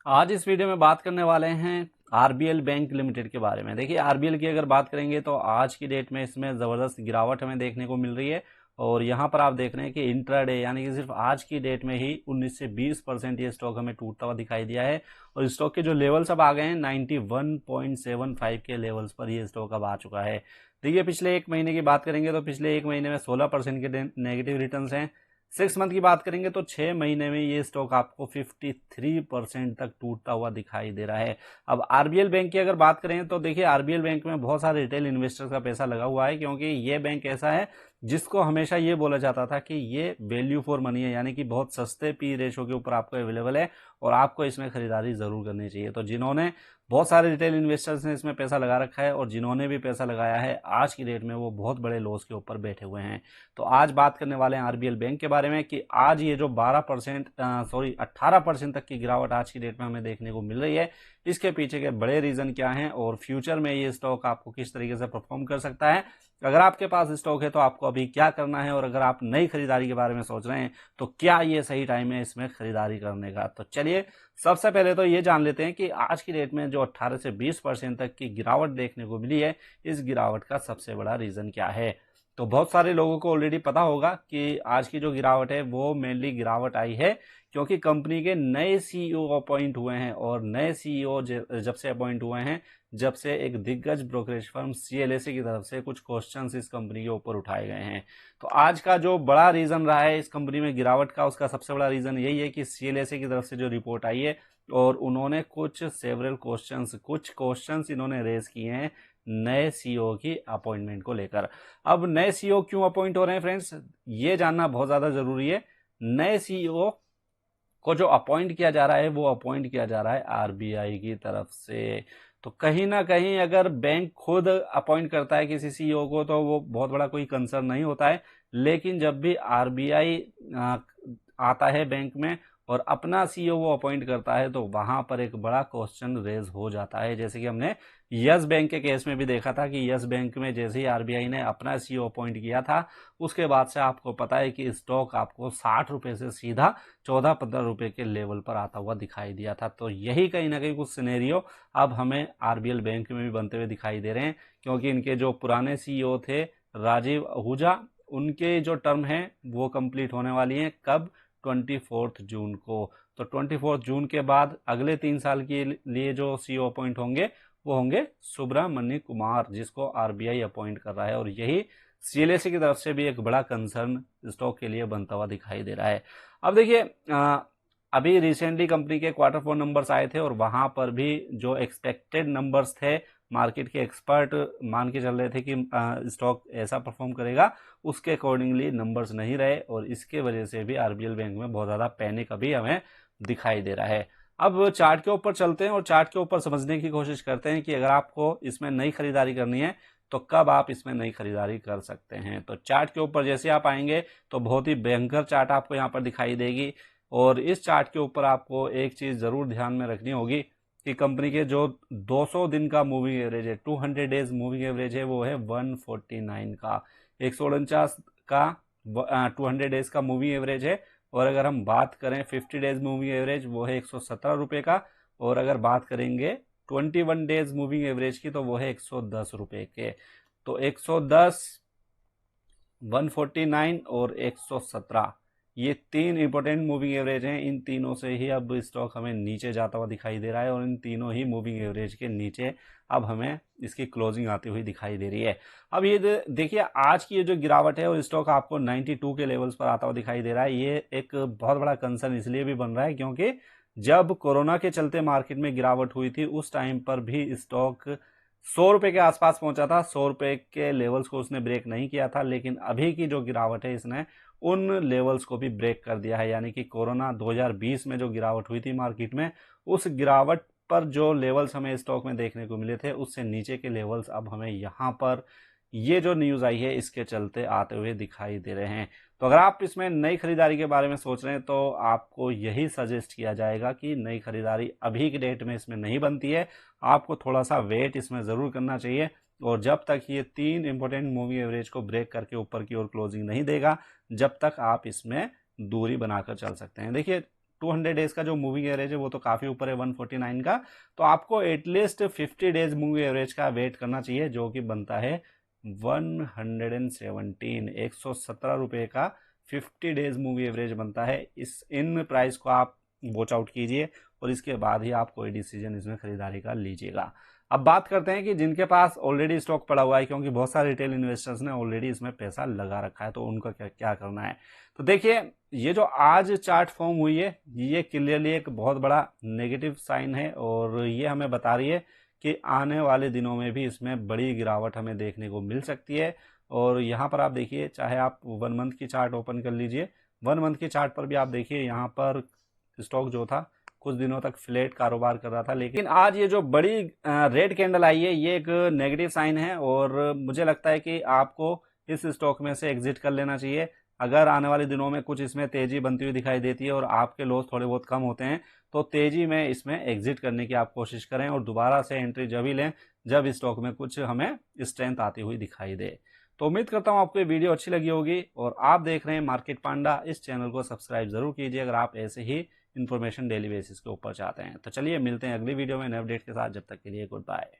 आज इस वीडियो में बात करने वाले हैं आरबीएल बैंक लिमिटेड के बारे में। देखिए, आरबीएल की अगर बात करेंगे तो आज की डेट में इसमें ज़बरदस्त गिरावट हमें देखने को मिल रही है। और यहाँ पर आप देख रहे हैं कि इंट्राडे यानी कि सिर्फ आज की डेट में ही 19 से 20% ये स्टॉक हमें टूटता हुआ दिखाई दिया है। और स्टॉक के जो लेवल्स अब आ गए हैं 91.75 के लेवल्स पर ये स्टॉक अब आ चुका है। देखिए, पिछले एक महीने की बात करेंगे तो पिछले एक महीने में 16% के नेगेटिव रिटर्न्स हैं। 6 मंथ की बात करेंगे तो 6 महीने में ये स्टॉक आपको 53% तक टूटता हुआ दिखाई दे रहा है। अब आरबीएल बैंक की अगर बात करें तो देखिए, आरबीएल बैंक में बहुत सारे रिटेल इन्वेस्टर्स का पैसा लगा हुआ है, क्योंकि ये बैंक ऐसा है जिसको हमेशा ये बोला जाता था कि ये वैल्यू फॉर मनी है, यानी कि बहुत सस्ते पी रेशो के ऊपर आपको अवेलेबल है और आपको इसमें खरीदारी जरूर करनी चाहिए। तो जिन्होंने बहुत सारे रिटेल इन्वेस्टर्स ने इसमें पैसा लगा रखा है और जिन्होंने भी पैसा लगाया है आज की डेट में वो बहुत बड़े लॉस के ऊपर बैठे हुए हैं। तो आज बात करने वाले हैं आरबीएल बैंक के बारे में कि आज ये जो 18% तक की गिरावट आज की डेट में हमें देखने को मिल रही है, इसके पीछे के बड़े रीजन क्या हैं और फ्यूचर में ये स्टॉक आपको किस तरीके से परफॉर्म कर सकता है। अगर आपके पास स्टॉक है तो आपको अभी क्या करना है, और अगर आप नई खरीदारी के बारे में सोच रहे हैं तो क्या ये सही टाइम है इसमें खरीदारी करने का। तो चलिए, सबसे पहले तो ये जान लेते हैं कि आज की डेट में जो 18 से 20% तक की गिरावट देखने को मिली है, इस गिरावट का सबसे बड़ा रीजन क्या है। तो बहुत सारे लोगों को ऑलरेडी पता होगा कि आज की जो गिरावट है वो मेनली गिरावट आई है क्योंकि कंपनी के नए सीईओ अपॉइंट हुए हैं। और नए सीईओ जब से अपॉइंट हुए हैं, जब से एक दिग्गज ब्रोकरेज फर्म सीएलएसए की तरफ से कुछ क्वेश्चंस इस कंपनी के ऊपर उठाए गए हैं। तो आज का जो बड़ा रीजन रहा है इस कंपनी में गिरावट का, उसका सबसे बड़ा रीजन यही है कि सीएलएसए की तरफ से जो रिपोर्ट आई है और उन्होंने कुछ क्वेश्चंस इन्होंने रेज किए हैं नए सीईओ की अपॉइंटमेंट को लेकर। अब नए सीईओ क्यों अपॉइंट हो रहे हैं फ्रेंड्स, ये जानना बहुत ज्यादा जरूरी है। नए सीईओ को जो अपॉइंट किया जा रहा है वो अपॉइंट किया जा रहा है आरबीआई की तरफ से। तो कहीं ना कहीं अगर बैंक खुद अपॉइंट करता है किसी सीईओ को तो वो बहुत बड़ा कोई कंसर्न नहीं होता है, लेकिन जब भी आरबीआई आता है बैंक में और अपना सीईओ वो अपॉइंट करता है तो वहां पर एक बड़ा क्वेश्चन रेज हो जाता है। जैसे कि हमने यस बैंक के केस में भी देखा था कि यस बैंक में जैसे ही आरबीआई ने अपना सीईओ अपॉइंट किया था, उसके बाद से आपको पता है कि स्टॉक आपको 60 रुपए से सीधा 14-15 रुपए के लेवल पर आता हुआ दिखाई दिया था। तो यही कहीं ना कहीं कुछ सिनेरियो अब हमें आरबीएल बैंक में भी बनते हुए दिखाई दे रहे हैं, क्योंकि इनके जो पुराने सीईओ थे राजीव आहूजा, उनके जो टर्म है वो कंप्लीट होने वाली है कब, 24 जून को। तो 24 जून के बाद अगले 3 साल के लिए जो सीईओ अपॉइंट होंगे वो होंगे सुब्रमण्य कुमार, जिसको आरबीआई अपॉइंट कर रहा है। और यही सीएलएसए की तरफ से भी एक बड़ा कंसर्न स्टॉक के लिए बनता हुआ दिखाई दे रहा है। अब देखिए, अभी रिसेंटली कंपनी के Q4 नंबर्स आए थे और वहां पर भी जो एक्सपेक्टेड नंबर्स थे, मार्केट के एक्सपर्ट मान के चल रहे थे कि स्टॉक ऐसा परफॉर्म करेगा, उसके अकॉर्डिंगली नंबर्स नहीं रहे और इसके वजह से भी आरबीएल बैंक में बहुत ज्यादा पैनिक अभी हमें दिखाई दे रहा है। अब चार्ट के ऊपर चलते हैं और चार्ट के ऊपर समझने की कोशिश करते हैं कि अगर आपको इसमें नई खरीदारी करनी है तो कब आप इसमें नई खरीदारी कर सकते हैं। तो चार्ट के ऊपर जैसे आप आएंगे तो बहुत ही भयंकर चार्ट आपको यहाँ पर दिखाई देगी। और इस चार्ट के ऊपर आपको एक चीज जरूर ध्यान में रखनी होगी कि कंपनी के जो 200 दिन का मूविंग एवरेज है, 200 डेज मूविंग एवरेज है, वो है 149 का, 149 का 200 डेज का मूविंग एवरेज है। और अगर हम बात करें 50 डेज मूविंग एवरेज, वो है 117 रुपए का। और अगर बात करेंगे 21 डेज मूविंग एवरेज की तो वो है 110 रुपए के। तो 110, 149 और 117, ये 3 इंपॉर्टेंट मूविंग एवरेज हैं। इन तीनों से ही अब स्टॉक हमें नीचे जाता हुआ दिखाई दे रहा है और इन तीनों ही मूविंग एवरेज के नीचे अब हमें इसकी क्लोजिंग आती हुई दिखाई दे रही है। अब ये देखिए, आज की ये जो गिरावट है और स्टॉक आपको 92 के लेवल्स पर आता हुआ दिखाई दे रहा है। ये एक बहुत बड़ा कंसर्न इसलिए भी बन रहा है क्योंकि जब कोरोना के चलते मार्केट में गिरावट हुई थी उस टाइम पर भी स्टॉक 100 रुपए के आसपास पहुंचा था, 100 रुपए के लेवल्स को उसने ब्रेक नहीं किया था। लेकिन अभी की जो गिरावट है इसने उन लेवल्स को भी ब्रेक कर दिया है, यानी कि कोरोना 2020 में जो गिरावट हुई थी मार्केट में, उस गिरावट पर जो लेवल्स हमें स्टॉक में देखने को मिले थे उससे नीचे के लेवल्स अब हमें यहाँ पर ये जो न्यूज आई है इसके चलते आते हुए दिखाई दे रहे हैं। तो अगर आप इसमें नई खरीदारी के बारे में सोच रहे हैं तो आपको यही सजेस्ट किया जाएगा कि नई खरीदारी अभी की डेट में इसमें नहीं बनती है, आपको थोड़ा सा वेट इसमें जरूर करना चाहिए। और जब तक ये 3 इंपॉर्टेंट मूविंग एवरेज को ब्रेक करके ऊपर की ओर क्लोजिंग नहीं देगा, जब तक आप इसमें दूरी बनाकर चल सकते हैं। देखिए, 200 डेज का जो मूविंग एवरेज है वो तो काफी ऊपर है 149 का, तो आपको एटलीस्ट 50 डेज मूविंग एवरेज का वेट करना चाहिए, जो कि बनता है 117 का 50 डेज मूवी एवरेज बनता है। इन प्राइस को आप वॉच आउट कीजिए और इसके बाद ही आप कोई डिसीजन इसमें खरीदारी का लीजिएगा। अब बात करते हैं कि जिनके पास ऑलरेडी स्टॉक पड़ा हुआ है, क्योंकि बहुत सारे रिटेल इन्वेस्टर्स ने ऑलरेडी इसमें पैसा लगा रखा है, तो उनका क्या करना है। तो देखिए, ये जो आज चार्ट फॉर्म हुई है ये क्लियरली एक बहुत बड़ा नेगेटिव साइन है और ये हमें बता रही है कि आने वाले दिनों में भी इसमें बड़ी गिरावट हमें देखने को मिल सकती है। और यहाँ पर आप देखिए, चाहे आप 1 मंथ की चार्ट ओपन कर लीजिए, 1 मंथ की चार्ट पर भी आप देखिए यहाँ पर स्टॉक जो था कुछ दिनों तक फ्लैट कारोबार कर रहा था, लेकिन आज ये जो बड़ी रेड कैंडल आई है ये एक नेगेटिव साइन है और मुझे लगता है कि आपको इस स्टॉक में से एग्जिट कर लेना चाहिए। अगर आने वाले दिनों में कुछ इसमें तेजी बनती हुई दिखाई देती है और आपके लॉस थोड़े बहुत कम होते हैं तो तेजी में इसमें एग्जिट करने की आप कोशिश करें और दोबारा से एंट्री जब ही लें जब स्टॉक में कुछ हमें स्ट्रेंथ आती हुई दिखाई दे। तो उम्मीद करता हूं आपको ये वीडियो अच्छी लगी होगी और आप देख रहे हैं मार्केट पांडा। इस चैनल को सब्सक्राइब जरूर कीजिए अगर आप ऐसे ही इन्फॉर्मेशन डेली बेसिस के ऊपर चाहते हैं। तो चलिए मिलते हैं अगली वीडियो में नए अपडेट के साथ, जब तक के लिए गुड बाय।